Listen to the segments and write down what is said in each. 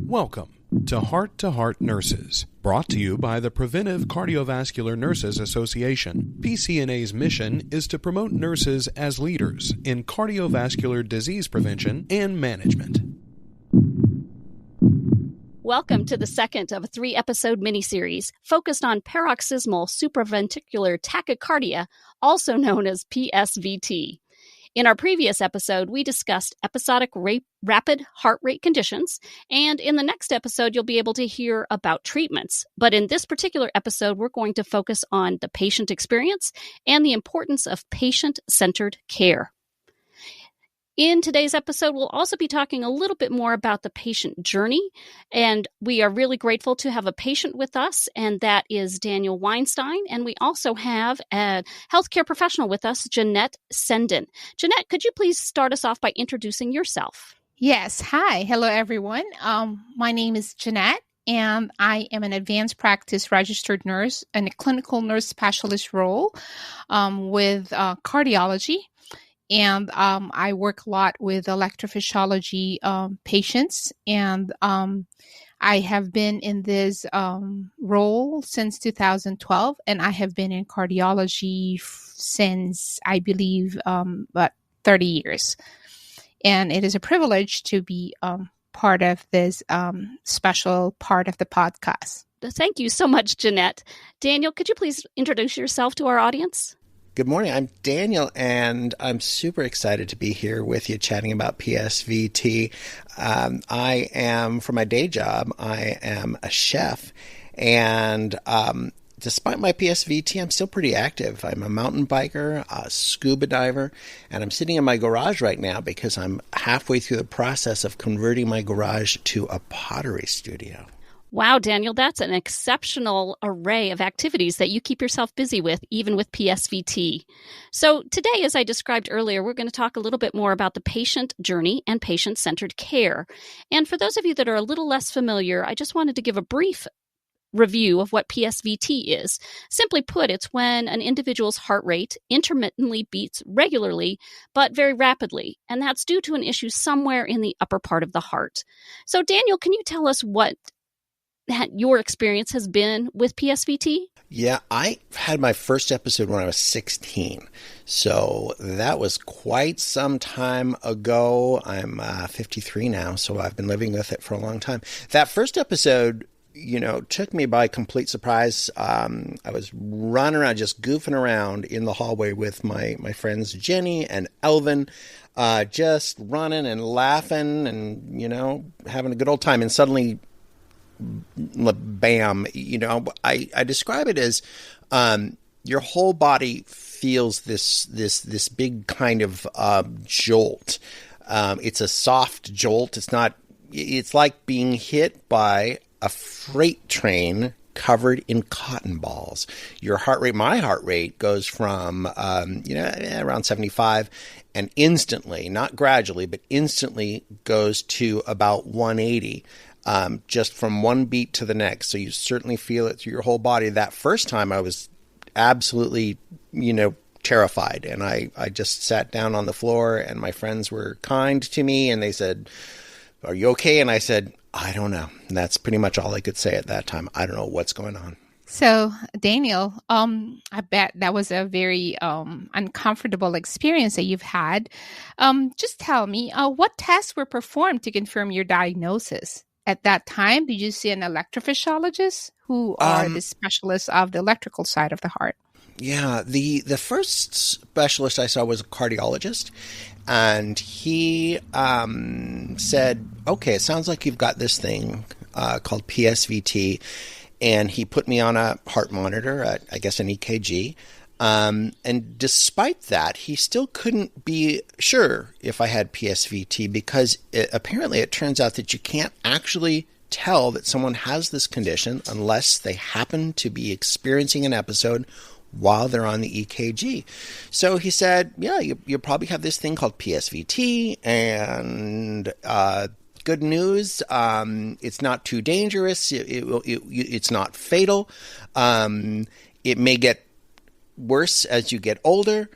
Welcome to Heart Nurses, brought to you by the Preventive Cardiovascular Nurses Association. PCNA's mission is to promote nurses as leaders in cardiovascular disease prevention and management. Welcome to the second of a 3-episode miniseries focused on paroxysmal supraventricular tachycardia, also known as PSVT. In our previous episode, we discussed episodic rapid heart rate conditions, and in the next episode, you'll be able to hear about treatments. But in this particular episode, we're going to focus on the patient experience and the importance of patient-centered care. In today's episode, we'll also be talking a little bit more about the patient journey, and we are really grateful to have a patient with us, and that is Daniel Weinstein, and we also have a healthcare professional with us, Janette Sendin. Janette, could you please start us off by introducing yourself? Yes. Hi. Hello, everyone. My name is Janette, and I am an advanced practice registered nurse in a clinical nurse specialist role with cardiology. And I work a lot with electrophysiology patients, and I have been in this role since 2012, and I have been in cardiology since, I believe, about 30 years. And it is a privilege to be part of this special part of the podcast. Thank you so much, Janette. Daniel, could you please introduce yourself to our audience? Good morning. I'm Daniel, and I'm super excited to be here with you chatting about PSVT. I am, for my day job, I am a chef, and despite my PSVT, I'm still pretty active. I'm a mountain biker, a scuba diver, and I'm sitting in my garage right now because I'm halfway through the process of converting my garage to a pottery studio. Wow, Daniel, that's an exceptional array of activities that you keep yourself busy with, even with PSVT. So today, as I described earlier, we're going to talk a little bit more about the patient journey and patient-centered care. And for those of you that are a little less familiar, I just wanted to give a brief review of what PSVT is. Simply put, it's when an individual's heart rate intermittently beats regularly, but very rapidly. And that's due to an issue somewhere in the upper part of the heart. So Daniel, can you tell us what your experience has been with PSVT? Yeah, I had my first episode when I was 16. So that was quite some time ago. I'm 53 now, so I've been living with it for a long time. That first episode, took me by complete surprise. I was running around, just goofing around in the hallway with my friends Jenny and Elvin, just running and laughing and, having a good old time. And suddenly, bam, I describe it as your whole body feels this big kind of jolt. It's a soft jolt. It's like being hit by a freight train covered in cotton balls. My heart rate goes from around 75 and instantly, not gradually, but instantly goes to about 180. Just from one beat to the next. So you certainly feel it through your whole body. That first time I was absolutely, terrified. And I just sat down on the floor, and my friends were kind to me, and they said, "Are you okay?" And I said, "I don't know." And that's pretty much all I could say at that time. I don't know what's going on. So, Daniel, I bet that was a very uncomfortable experience that you've had. Just tell me, what tests were performed to confirm your diagnosis? At that time, did you see an electrophysiologist who are the specialists of the electrical side of the heart? Yeah, the first specialist I saw was a cardiologist, and he said, "Okay, it sounds like you've got this thing called PSVT," and he put me on a heart monitor, I guess an EKG. And despite that, he still couldn't be sure if I had PSVT because apparently it turns out that you can't actually tell that someone has this condition unless they happen to be experiencing an episode while they're on the EKG. So he said, yeah, you probably have this thing called PSVT, and good news, it's not too dangerous. It's not fatal. It may get worse as you get older.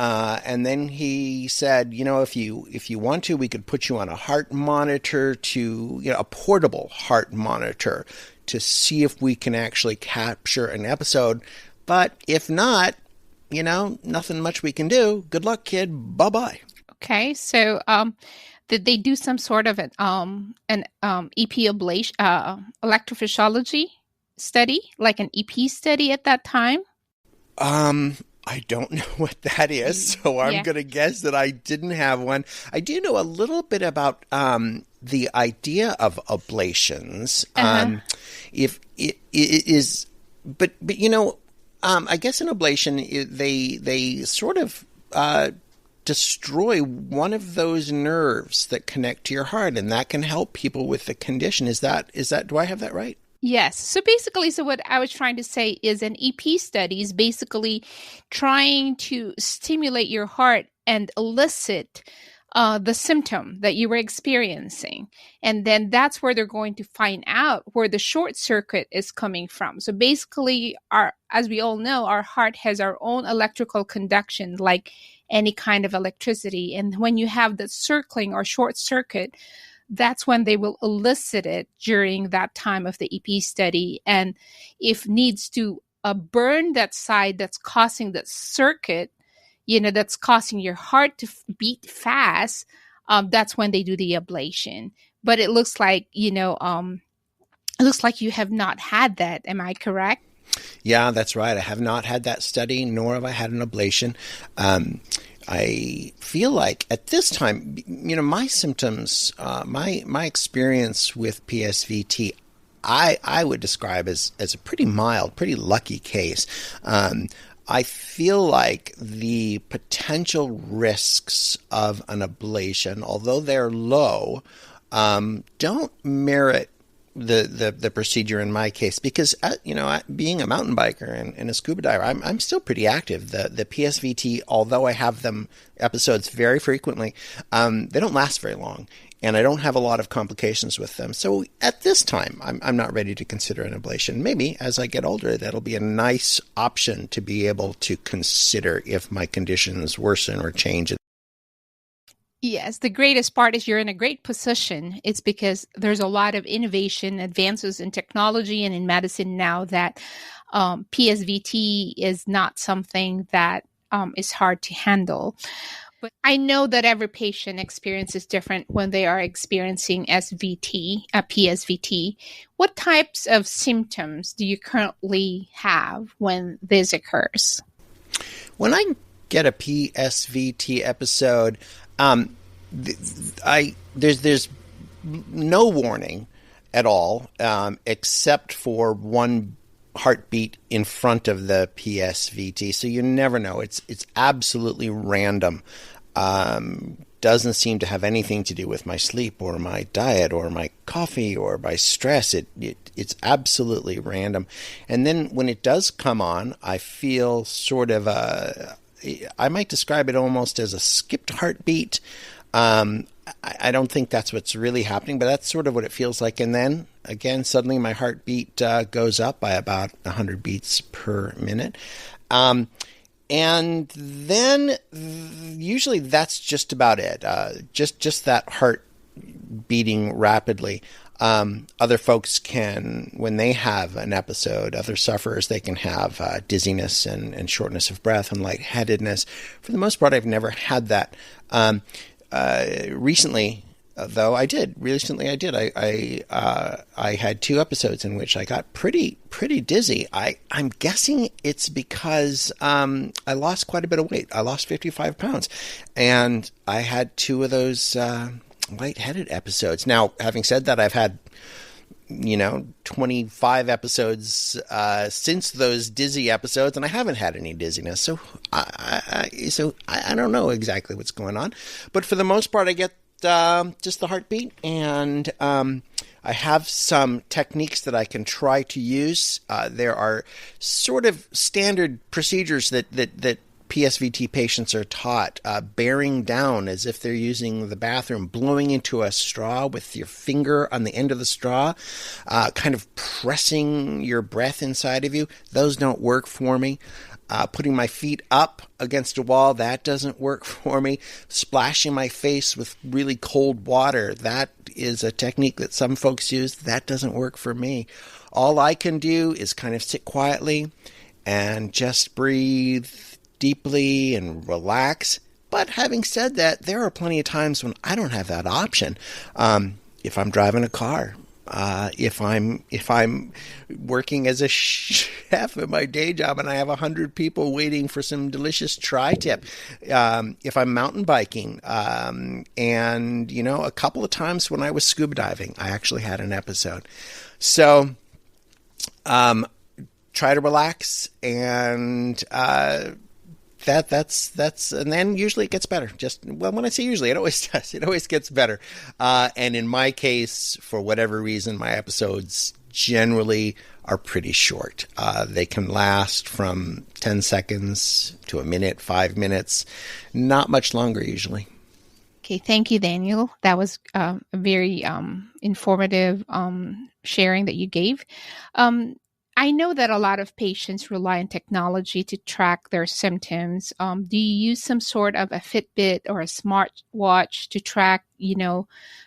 And then he said, if you want to, we could put you on a heart monitor a portable heart monitor to see if we can actually capture an episode. But if not, nothing much we can do. Good luck, kid. Bye-bye. Okay. So, did they do some sort of an EP ablation, electrophysiology study, like an EP study at that time? I don't know what that is, so I'm going to guess that I didn't have one. I do know a little bit about the idea of ablations. If it is, but I guess an ablation, they sort of destroy one of those nerves that connect to your heart, and that can help people with the condition. Is that? Do I have that right? Yes. So basically, what I was trying to say is an EP study is basically trying to stimulate your heart and elicit the symptom that you were experiencing. And then that's where they're going to find out where the short circuit is coming from. So basically, as we all know, our heart has our own electrical conduction, like any kind of electricity. And when you have the circling or short circuit, that's when they will elicit it during that time of the EP study. And if needs to burn that side that's causing that circuit, that's causing your heart to beat fast, that's when they do the ablation. But it looks like, it looks like you have not had that. Am I correct? Yeah, that's right. I have not had that study, nor have I had an ablation. I feel like at this time, my symptoms, my experience with PSVT, I would describe as a pretty mild, pretty lucky case. I feel like the potential risks of an ablation, although they're low, don't merit the procedure in my case, because being a mountain biker and a scuba diver, I'm still pretty active. The PSVT, although I have them episodes very frequently, they don't last very long, and I don't have a lot of complications with them. So at this time, I'm not ready to consider an ablation. Maybe as I get older, that'll be a nice option to be able to consider if my conditions worsen or change. Yes, the greatest part is you're in a great position. It's because there's a lot of innovation, advances in technology and in medicine now that PSVT is not something that is hard to handle. But I know that every patient experience is different when they are experiencing PSVT. What types of symptoms do you currently have when this occurs? When I get a PSVT episode, there's no warning at all, except for one heartbeat in front of the PSVT. So you never know. It's absolutely random. Doesn't seem to have anything to do with my sleep or my diet or my coffee or my stress. It's absolutely random. And then when it does come on, I feel sort of I might describe it almost as a skipped heartbeat. I don't think that's what's really happening, but that's sort of what it feels like. And then, again, suddenly my heartbeat goes up by about 100 beats per minute. And then usually that's just about it. Just that heart beating rapidly. Other folks can, when they have an episode, other sufferers, they can have dizziness and shortness of breath and lightheadedness. For the most part, I've never had that. Recently, though, I did. I had 2 episodes in which I got pretty dizzy. I'm guessing it's because I lost quite a bit of weight. I lost 55 pounds, and I had 2 of those lightheaded episodes. Now, having said that, I've had 25 episodes since those dizzy episodes, and I haven't had any dizziness. So I don't know exactly what's going on, but for the most part, I get just the heartbeat, and I have some techniques that I can try to use. There are sort of standard procedures that PSVT patients are taught, bearing down as if they're using the bathroom, blowing into a straw with your finger on the end of the straw, kind of pressing your breath inside of you. Those don't work for me. Putting my feet up against a wall, that doesn't work for me. Splashing my face with really cold water, that is a technique that some folks use. That doesn't work for me. All I can do is kind of sit quietly and just breathe deeply and relax. But having said that, there are plenty of times when I don't have that option. If I'm driving a car, if I'm working as a chef in my day job and I have 100 people waiting for some delicious tri-tip, if I'm mountain biking, and a couple of times when I was scuba diving, I actually had an episode. So try to relax, and that's and then usually it gets better. When I say usually, it always does. It always gets better. And in my case, for whatever reason, my episodes generally are pretty short. They can last from 10 seconds to a minute, 5 minutes, not much longer usually. Okay, thank you, Daniel. That was a very informative sharing that you gave. I know that a lot of patients rely on technology to track their symptoms. Do you use some sort of a Fitbit or a smartwatch to track,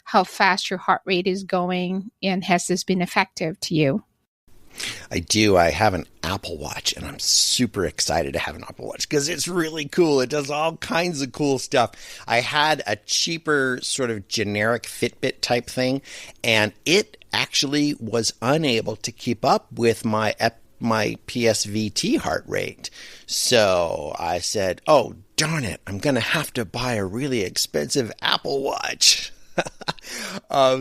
how fast your heart rate is going? And has this been effective to you? I do. I have an Apple Watch, and I'm super excited to have an Apple Watch because it's really cool. It does all kinds of cool stuff. I had a cheaper sort of generic Fitbit type thing, and it actually was unable to keep up with my PSVT heart rate. So I said, oh, darn it, I'm going to have to buy a really expensive Apple Watch.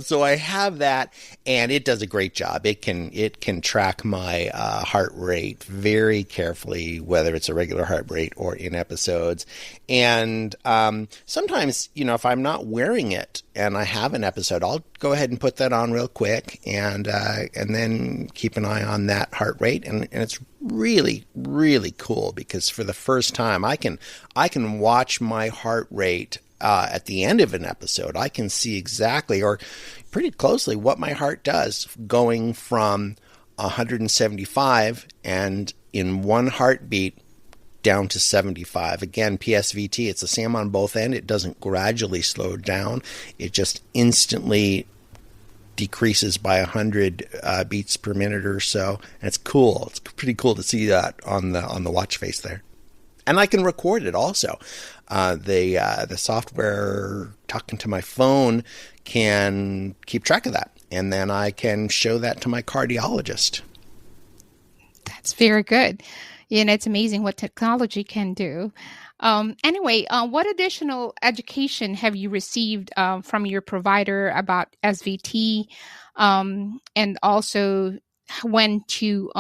So I have that, and it does a great job. It can track my heart rate very carefully, whether it's a regular heart rate or in episodes. And sometimes, if I'm not wearing it and I have an episode, I'll go ahead and put that on real quick, and then keep an eye on that heart rate. And it's really, really cool because for the first time, I can watch my heart rate. At the end of an episode, I can see exactly or pretty closely what my heart does going from 175 and in one heartbeat down to 75. Again, PSVT, it's the same on both ends. It doesn't gradually slow down. It just instantly decreases by 100 beats per minute or so. And it's cool. It's pretty cool to see that on the watch face there. And I can record it also. The software talking to my phone can keep track of that. And then I can show that to my cardiologist. That's very good. It's amazing what technology can do. Anyway, what additional education have you received from your provider about SVT, and also when to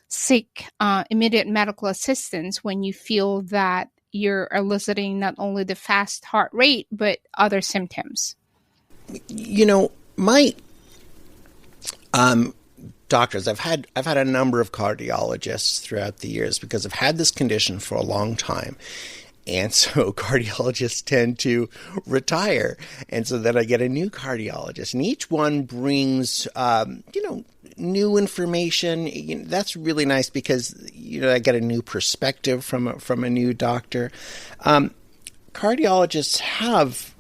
seek immediate medical assistance when you feel that you're eliciting not only the fast heart rate, but other symptoms? My doctors, I've had a number of cardiologists throughout the years because I've had this condition for a long time. And so cardiologists tend to retire. And so then I get a new cardiologist, and each one brings, new information. That's really nice because, I get a new perspective from a new doctor. Cardiologists have,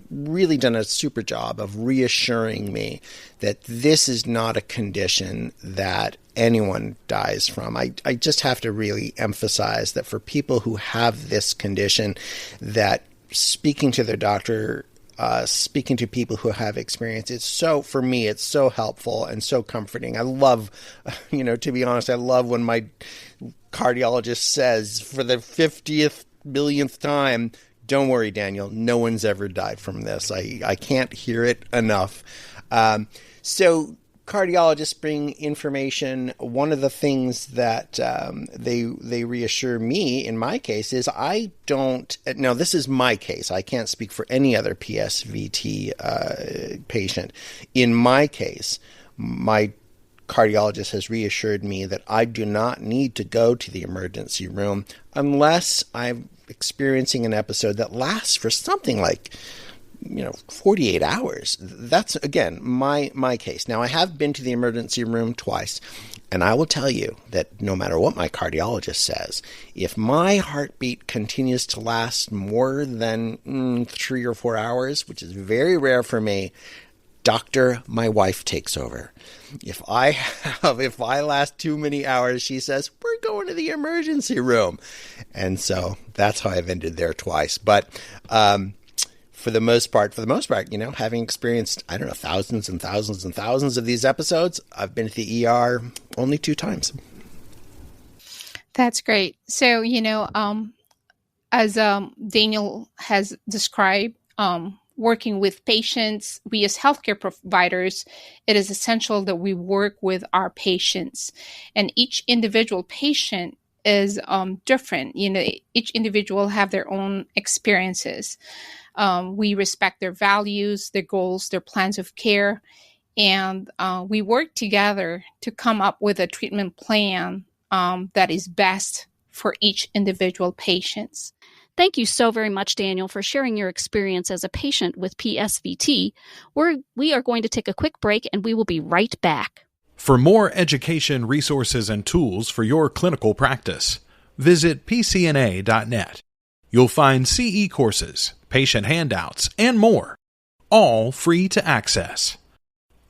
really done a super job of reassuring me that this is not a condition that anyone dies from. I just have to really emphasize that for people who have this condition, that speaking to their doctor, speaking to people who have experience, it's so helpful and so comforting. I love, to be honest, I love when my cardiologist says for the 50th millionth time, don't worry, Daniel, no one's ever died from this. I can't hear it enough. So cardiologists bring information. One of the things that they reassure me in my case is now this is my case. I can't speak for any other PSVT patient. In my case, my cardiologist has reassured me that I do not need to go to the emergency room unless I'm experiencing an episode that lasts for something like 48 hours. That's, again, my case. Now, I have been to the emergency room twice, And I will tell you that no matter what my cardiologist says, if my heartbeat continues to last more than 3 or 4 hours, which is very rare for me, doctor, my wife takes over. If I last too many hours, she says, we're going to the emergency room. And so that's how I've ended there twice. But for the most part, having experienced, thousands and thousands and thousands of these episodes, I've been to the ER only 2 times. That's great. So, as Daniel has described, working with patients, we as healthcare providers, it is essential that we work with our patients. And each individual patient is different. Each individual have their own experiences. We respect their values, their goals, their plans of care, and we work together to come up with a treatment plan that is best for each individual patient. Thank you so very much, Daniel, for sharing your experience as a patient with PSVT. We are going to take a quick break, and we will be right back. For more education, resources, and tools for your clinical practice, visit PCNA.net. You'll find CE courses, patient handouts, and more, all free to access.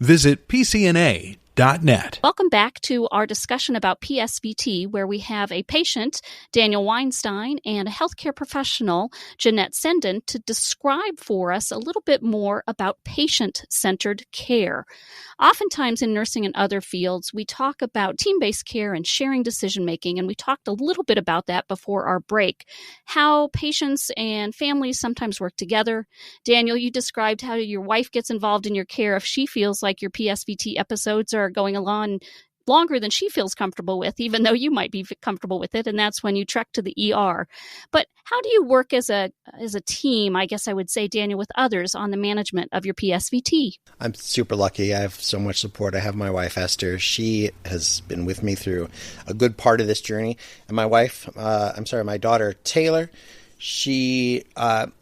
Visit PCNA.net. Welcome back to our discussion about PSVT, where we have a patient, Daniel Weinstein, and a healthcare professional, Janette Sendin, to describe for us a little bit more about patient-centered care. Oftentimes in nursing and other fields, we talk about team-based care and sharing decision-making, and we talked a little bit about that before our break, how patients and families sometimes work together. Daniel, you described how your wife gets involved in your care if she feels like your PSVT episodes are going along longer than she feels comfortable with, even though you might be comfortable with it, and that's when you trek to the ER. But how do you work as a team, I guess I would say, Daniel, with others on the management of your PSVT? I'm super lucky. I have so much support. I have my wife, Esther. She has been with me through a good part of this journey. And my daughter, Taylor, she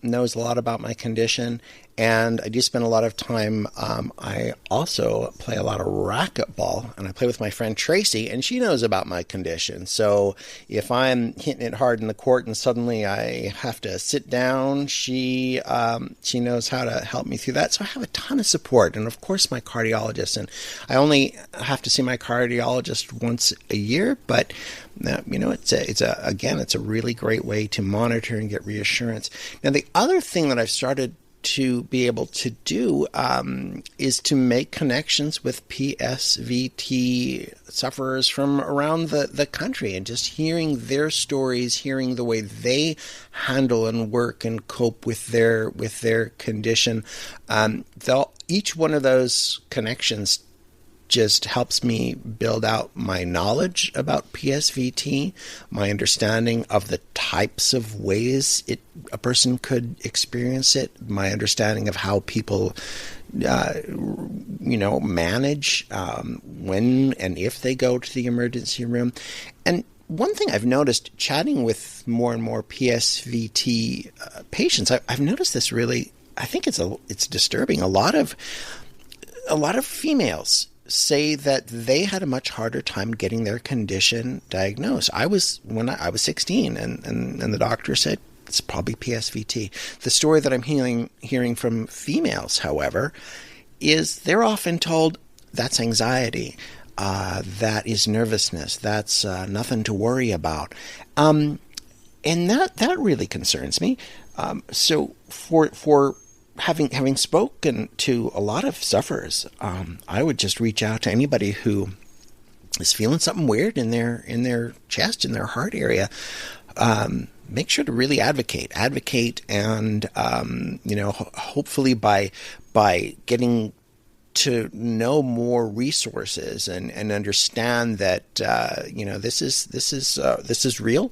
knows a lot about my condition. And I do spend a lot of time. I also play a lot of racquetball, and I play with my friend Tracy, and she knows about my condition. So if I'm hitting it hard in the court and suddenly I have to sit down, she knows how to help me through that. So I have a ton of support, and of course my cardiologist. And I only have to see my cardiologist once a year, but it's a really great way to monitor and get reassurance. Now the other thing that I've started to be able to do is to make connections with PSVT sufferers from around the country, and just hearing their stories, hearing the way they handle and work and cope with their condition. Each one of those connections just helps me build out my knowledge about PSVT, my understanding of the types of ways a person could experience it, my understanding of how people manage when and if they go to the emergency room. And one thing I've noticed chatting with more and more PSVT patients, I've noticed this really, I think it's disturbing. A lot of females say that they had a much harder time getting their condition diagnosed. When I was 16 and the doctor said it's probably PSVT. The story that I'm hearing from females, however, is they're often told that's anxiety, that is nervousness, that's nothing to worry about. And that really concerns me. So for having spoken to a lot of sufferers, I would just reach out to anybody who is feeling something weird in their chest, in their heart area. Make sure to really advocate, and hopefully by getting to know more resources and understand that this is real.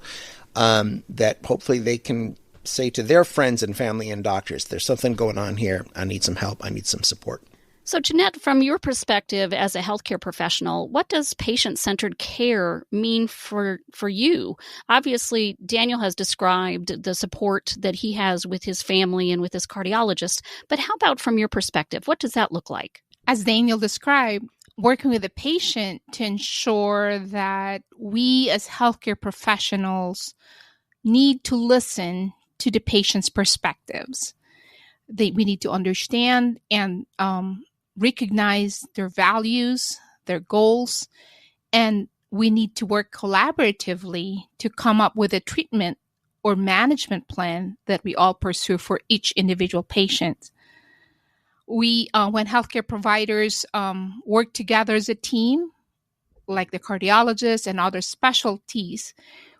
That hopefully they can say to their friends and family and doctors, there's something going on here. I need some help. I need some support. So, Janette, from your perspective as a healthcare professional, what does patient-centered care mean for you? Obviously, Daniel has described the support that he has with his family and with his cardiologist, but how about from your perspective? What does that look like? As Daniel described, working with the patient to ensure that we as healthcare professionals need to listen to the patient's perspectives. We need to understand and recognize their values, their goals, and we need to work collaboratively to come up with a treatment or management plan that we all pursue for each individual patient. When healthcare providers work together as a team, like the cardiologists and other specialties,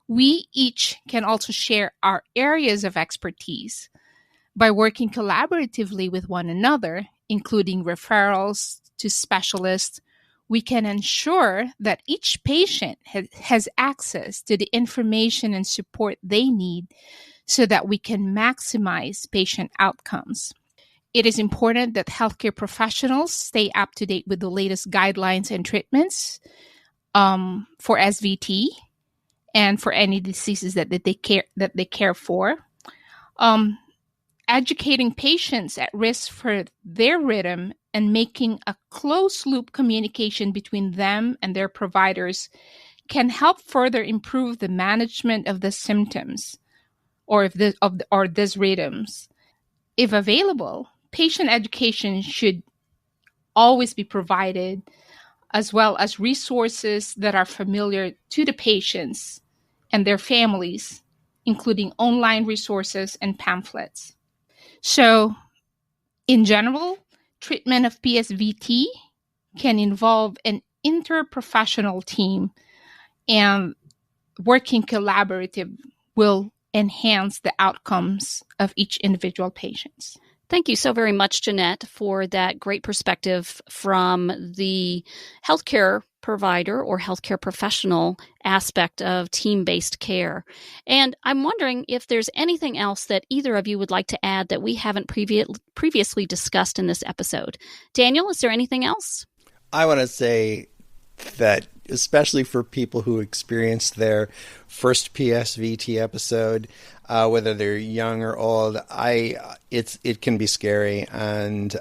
we each can also share our areas of expertise. By working collaboratively with one another, including referrals to specialists, we can ensure that each patient has access to the information and support they need so that we can maximize patient outcomes. It is important that healthcare professionals stay up to date with the latest guidelines and treatments for SVT and for any diseases that they care for. Educating patients at risk for their rhythm and making a closed-loop communication between them and their providers can help further improve the management of the symptoms or these rhythms. If available, patient education should always be provided, as well as resources that are familiar to the patients and their families, including online resources and pamphlets. So, in general, treatment of PSVT can involve an interprofessional team, and working collaborative will enhance the outcomes of each individual patient. Thank you so very much, Janette, for that great perspective from the healthcare provider or healthcare professional aspect of team-based care. And I'm wondering if there's anything else that either of you would like to add that we haven't previously discussed in this episode. Daniel, is there anything else? I want to say that especially for people who experienced their first PSVT episode, whether they're young or old, it can be scary, and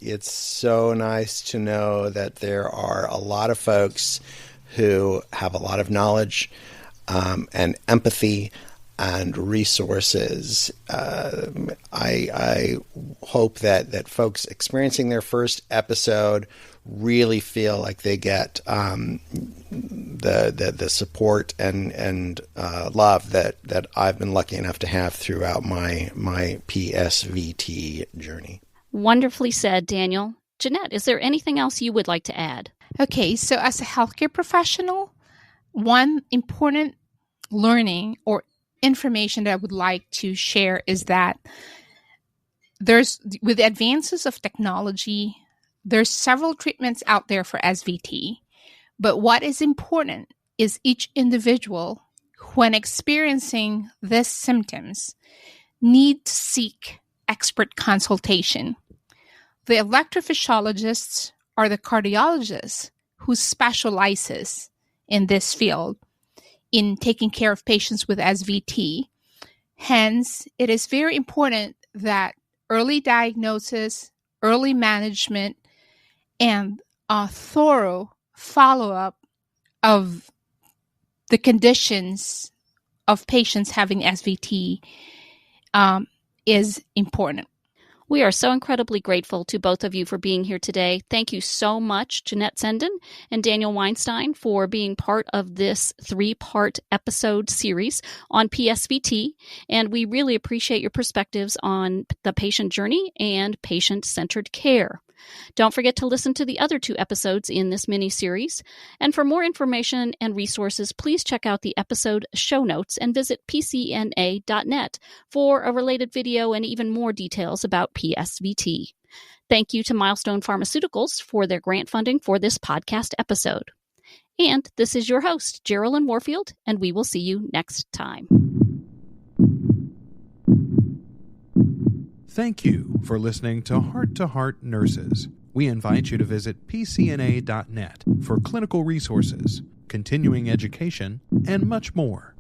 it's so nice to know that there are a lot of folks who have a lot of knowledge and empathy and resources. I hope that folks experiencing their first episode really feel like they get the support and love that I've been lucky enough to have throughout my PSVT journey. Wonderfully said, Daniel. Janette, is there anything else you would like to add? Okay, so as a healthcare professional, one important learning or information that I would like to share is that with the advances of technology, there's several treatments out there for SVT, but what is important is each individual, when experiencing these symptoms, need to seek expert consultation. The electrophysiologists are the cardiologists who specializes in this field in taking care of patients with SVT. Hence, it is very important that early diagnosis, early management, and a thorough follow-up of the conditions of patients having SVT is important. We are so incredibly grateful to both of you for being here today. Thank you so much, Janette Sendin and Daniel Weinstein, for being part of this 3-part episode series on PSVT. And we really appreciate your perspectives on the patient journey and patient-centered care. Don't forget to listen to the other 2 episodes in this mini-series. And for more information and resources, please check out the episode show notes and visit pcna.net for a related video and even more details about PSVT. Thank you to Milestone Pharmaceuticals for their grant funding for this podcast episode. And this is your host, Geraldine Warfield, and we will see you next time. Thank you for listening to Heart Nurses. We invite you to visit pcna.net for clinical resources, continuing education, and much more.